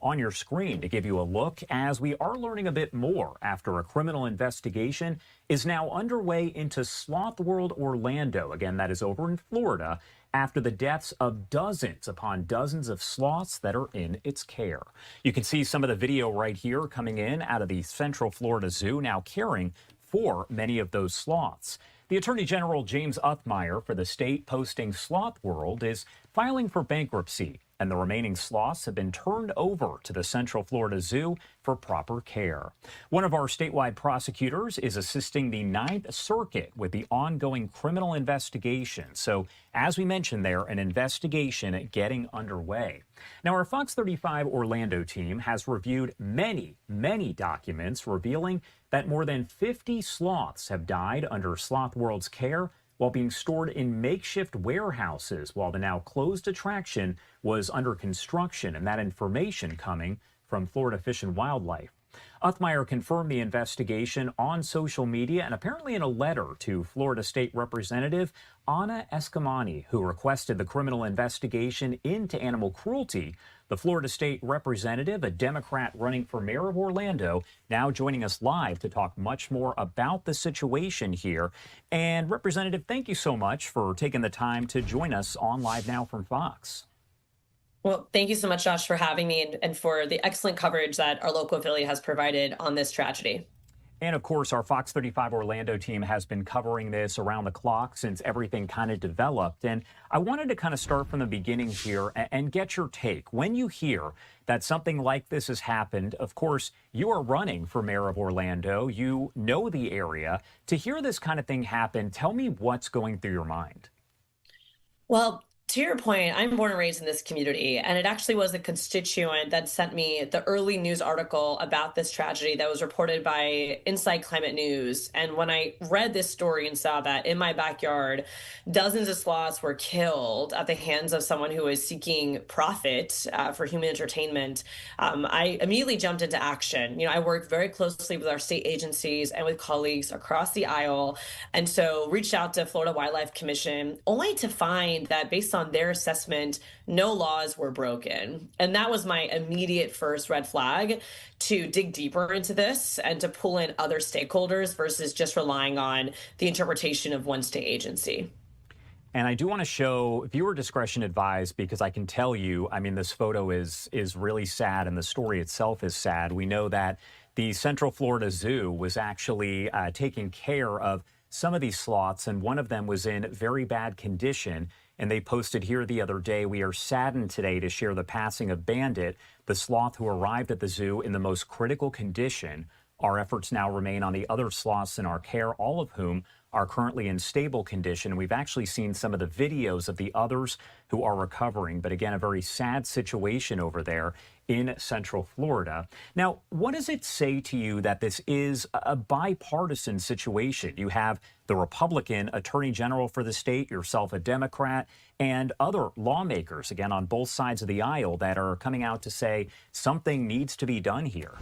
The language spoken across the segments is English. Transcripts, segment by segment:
on your screen to give you a look as we are learning a bit more after a criminal investigation is now underway into Sloth World, Orlando. Again, that is over in Florida, after the deaths of dozens upon dozens of sloths that are in its care. You can see some of the video right here coming in out of the Central Florida Zoo, now caring for many of those sloths. The Attorney General James Uthmeier for the state, posting Sloth World is filing for bankruptcy, and the remaining sloths have been turned over to the Central Florida Zoo for proper care. One of our statewide prosecutors is assisting the Ninth Circuit with the ongoing criminal investigation. So, as we mentioned there, an investigation getting underway. Now, our Fox 35 Orlando team has reviewed many documents revealing that more than 50 sloths have died under Sloth World's care while being stored in makeshift warehouses while the now closed attraction was under construction, and that information coming from Florida Fish and Wildlife. Uthmeier confirmed the investigation on social media and apparently in a letter to Florida State Representative Anna Eskamani, who requested the criminal investigation into animal cruelty. The Florida State Representative, a Democrat running for mayor of Orlando, now joining us live to talk much more about the situation here. And Representative, thank you so much for taking the time to join us on Live Now from Fox. Well, thank you so much, Josh, for having me and for the excellent coverage that our local affiliate has provided on this tragedy. And of course, our Fox 35 Orlando team has been covering this around the clock since everything kind of developed. And I wanted to kind of start from the beginning here and get your take. When you hear that something like this has happened, of course, you are running for mayor of Orlando. You know the area. To hear this kind of thing happen, tell me what's going through your mind. Well, to your point, I'm born and raised in this community, and it actually was a constituent that sent me the early news article about this tragedy that was reported by Inside Climate News. And when I read this story and saw that in my backyard, dozens of sloths were killed at the hands of someone who was seeking profit for human entertainment, I immediately jumped into action. I work very closely with our state agencies and with colleagues across the aisle, and so reached out to Florida Wildlife Commission only to find that based on their assessment, no laws were broken. And that was my immediate first red flag to dig deeper into this and to pull in other stakeholders versus just relying on the interpretation of one state agency. And I do want to show viewer discretion advised, because I can tell you, I mean, this photo is really sad and the story itself is sad. We know that the Central Florida Zoo was actually taking care of some of these sloths, and one of them was in very bad condition. And they posted here the other day, "We are saddened today to share the passing of Bandit, the sloth who arrived at the zoo in the most critical condition. Our efforts now remain on the other sloths in our care, all of whom are currently in stable condition." We've actually seen some of the videos of the others who are recovering. But again, a very sad situation over there in Central Florida. Now, what does it say to you that this is a bipartisan situation? You have the Republican Attorney General for the state, yourself a Democrat, and other lawmakers, again, on both sides of the aisle that are coming out to say something needs to be done here.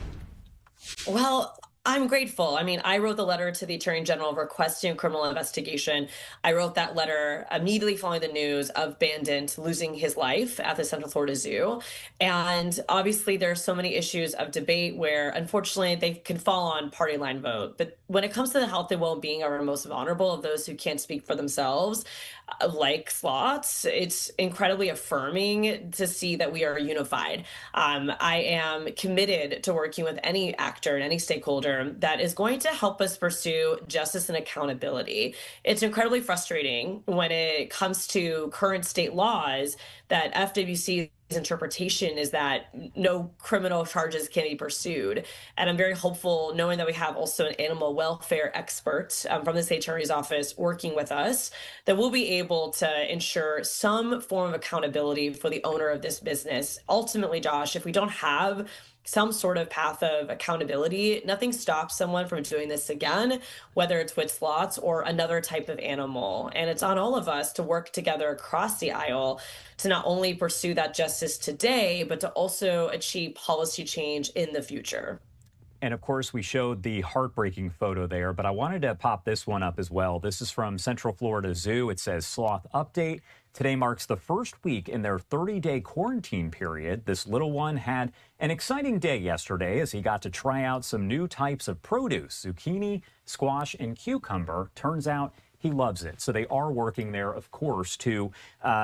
Well, I'm grateful. I mean, I wrote the letter to the Attorney General requesting a criminal investigation. I wrote that letter immediately following the news of Bandit losing his life at the Central Florida Zoo. And obviously, there are so many issues of debate where, unfortunately, they can fall on party line vote. But when it comes to the health and well-being of our most vulnerable, of those who can't speak for themselves, like sloths, it's incredibly affirming to see that we are unified. I am committed to working with any actor and any stakeholder that is going to help us pursue justice and accountability. It's incredibly frustrating when it comes to current state laws that FWC's interpretation is that no criminal charges can be pursued. And I'm very hopeful, knowing that we have also an animal welfare expert from the state attorney's office working with us, that we'll be able to ensure some form of accountability for the owner of this business. Ultimately, Josh, if we don't have some sort of path of accountability, nothing stops someone from doing this again, whether it's with sloths or another type of animal. And it's on all of us to work together across the aisle to not only pursue that justice today, but to also achieve policy change in the future. And of course, we showed the heartbreaking photo there, but I wanted to pop this one up as well. This is from Central Florida Zoo. It says, "Sloth update. Today marks the first week in their 30-day quarantine period. This little one had an exciting day yesterday as he got to try out some new types of produce, zucchini, squash, and cucumber. Turns out he loves it. So they are working there, of course, to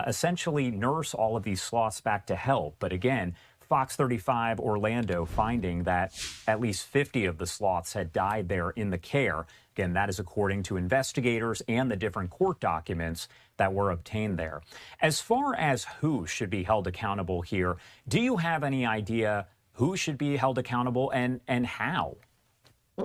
essentially nurse all of these sloths back to health. But again, Fox 35 Orlando finding that at least 50 of the sloths had died there in the care. Again, that is according to investigators and the different court documents that were obtained there. As far as who should be held accountable here, do you have any idea who should be held accountable and how?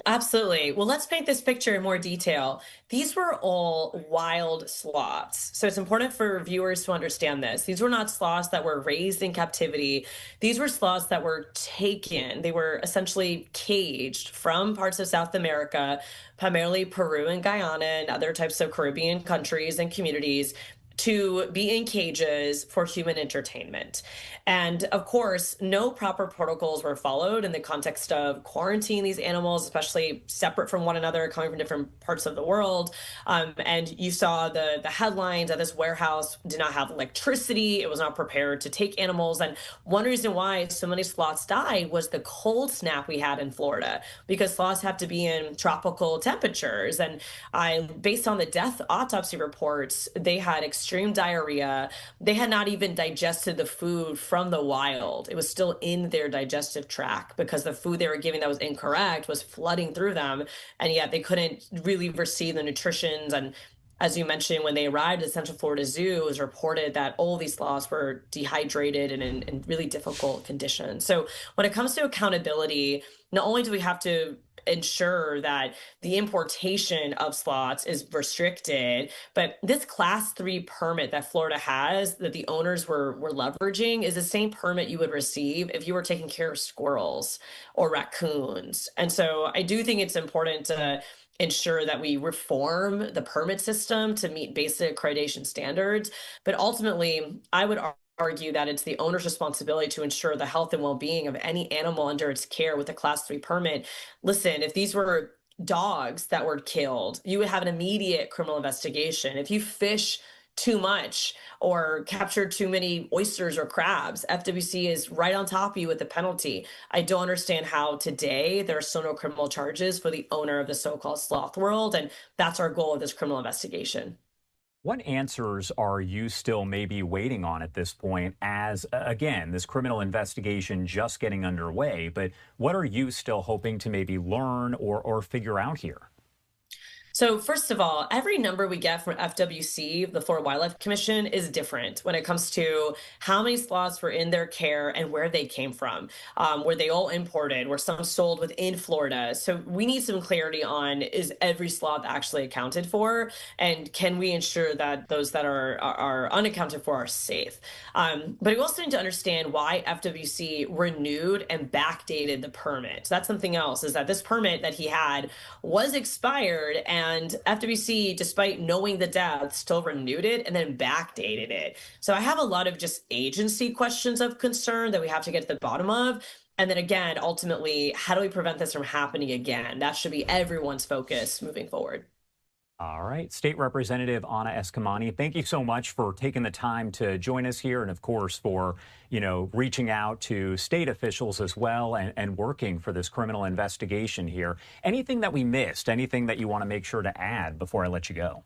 Absolutely. Well, let's paint this picture in more detail. These were all wild sloths. So it's important for viewers to understand this. These were not sloths that were raised in captivity. These were sloths that were taken. They were essentially caged from parts of South America, primarily Peru and Guyana and other types of Caribbean countries and communities, to be in cages for human entertainment. And of course, no proper protocols were followed in the context of quarantining these animals, especially separate from one another, coming from different parts of the world. And you saw the headlines that this warehouse did not have electricity. It was not prepared to take animals. And one reason why so many sloths died was the cold snap we had in Florida, because sloths have to be in tropical temperatures. And based on the death autopsy reports, they had extreme diarrhea. They had not even digested the food from the wild. It was still in their digestive tract because the food they were giving that was incorrect was flooding through them. And yet they couldn't really receive the nutritions. And as you mentioned, when they arrived at Central Florida Zoo, it was reported that all these sloths were dehydrated and in really difficult conditions. So when it comes to accountability, not only do we have to ensure that the importation of sloths is restricted, but this class 3 permit that Florida has that the owners were leveraging is the same permit you would receive if you were taking care of squirrels or raccoons. And so I do think it's important to ensure that we reform the permit system to meet basic accreditation standards. But ultimately, I would argue that it's the owner's responsibility to ensure the health and well-being of any animal under its care with a class 3 permit. Listen, if these were dogs that were killed, you would have an immediate criminal investigation. If you fish too much or capture too many oysters or crabs, FWC is right on top of you with the penalty. I don't understand how today there are still no criminal charges for the owner of the so-called Sloth World, and that's our goal of this criminal investigation. What answers are you still maybe waiting on at this point as, again, this criminal investigation just getting underway, but what are you still hoping to maybe learn or figure out here? So first of all, every number we get from FWC, the Florida Wildlife Commission, is different when it comes to how many sloths were in their care and where they came from. Were they all imported? Were some sold within Florida? So we need some clarity on, is every sloth actually accounted for? And can we ensure that those that are unaccounted for are safe? But we also need to understand why FWC renewed and backdated the permit. So that's something else, is that this permit that he had was expired, and FWC, despite knowing the death, still renewed it and then backdated it. So I have a lot of just agency questions of concern that we have to get to the bottom of. And then again, ultimately, how do we prevent this from happening again? That should be everyone's focus moving forward. All right, State Representative Anna Eskamani, thank you so much for taking the time to join us here, and of course for, reaching out to state officials as well and working for this criminal investigation here. Anything that we missed, anything that you want to make sure to add before I let you go?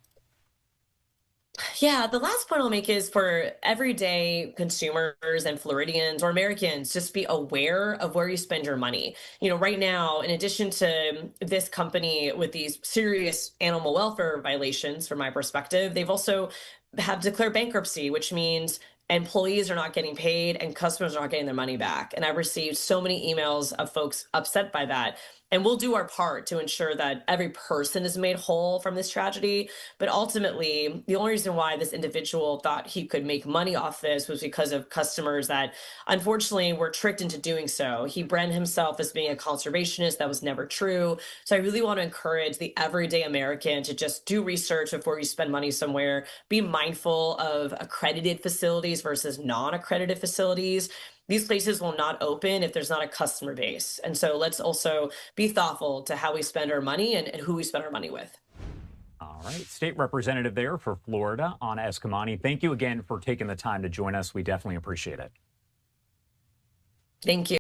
Yeah, the last point I'll make is for everyday consumers and Floridians or Americans, just be aware of where you spend your money. Right now, in addition to this company with these serious animal welfare violations, from my perspective, they've also have declared bankruptcy, which means employees are not getting paid and customers are not getting their money back. And I've received so many emails of folks upset by that. And we'll do our part to ensure that every person is made whole from this tragedy. But ultimately, the only reason why this individual thought he could make money off this was because of customers that unfortunately were tricked into doing so. He branded himself as being a conservationist. That was never true. So I really want to encourage the everyday American to just do research before you spend money somewhere. Be mindful of accredited facilities versus non-accredited facilities. These places will not open if there's not a customer base. And so let's also be thoughtful to how we spend our money and who we spend our money with. All All right, state representative there for Florida, Anna Eskamani. Thank you again for taking the time to join us. We definitely appreciate it. Thank you.